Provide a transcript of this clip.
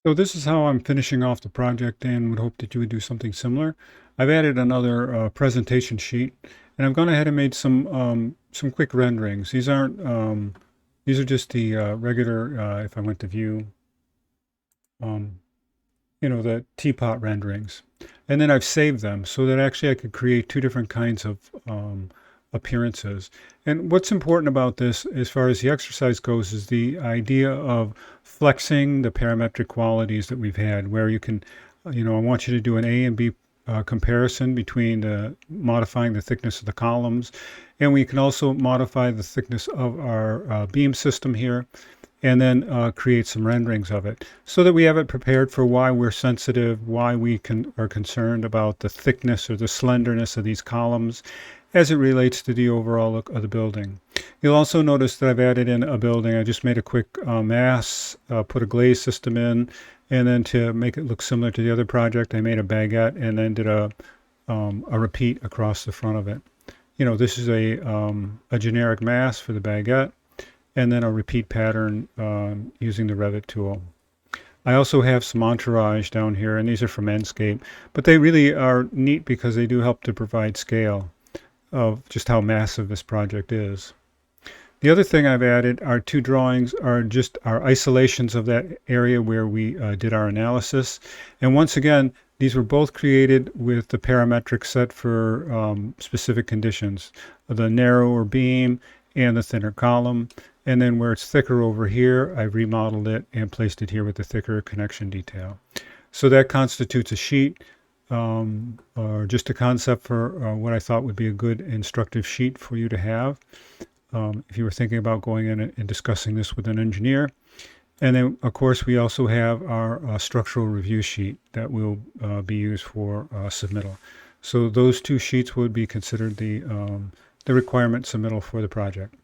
So this is how I'm finishing off the project and would hope that you would do something similar. I've added another presentation sheet, and I've gone ahead and made some quick renderings. These are just the regular, if I went to view, um, the teapot renderings. And then I've saved them so that actually I could create two different kinds of appearances. And what's important about this, as far as the exercise goes, is the idea of flexing the parametric qualities that we've had, where you can, I want you to do an A and B comparison between modifying the thickness of the columns. And we can also modify the thickness of our beam system here, and then create some renderings of it so that we have it prepared for why we're sensitive, why are concerned about the thickness or the slenderness of these columns as it relates to the overall look of the building. You'll also notice that I've added in a building. I just made a quick mass, put a glaze system in, and then to make it look similar to the other project, I made a baguette and then did a repeat across the front of it. This is a generic mass for the baguette, and then a repeat pattern using the Revit tool. I also have some entourage down here, and these are from Enscape, but they really are neat because they do help to provide scale of just how massive this project is. The other thing I've added are two drawings are just our isolations of that area where we did our analysis. And once again, these were both created with the parametric set for specific conditions, the narrower beam and the thinner column. And then where it's thicker over here, I remodeled it and placed it here with the thicker connection detail. So that constitutes a sheet, or just a concept for what I thought would be a good instructive sheet for you to have if you were thinking about going in and discussing this with an engineer. And then, of course, we also have our structural review sheet that will be used for submittal. So those two sheets would be considered the requirement submittal for the project.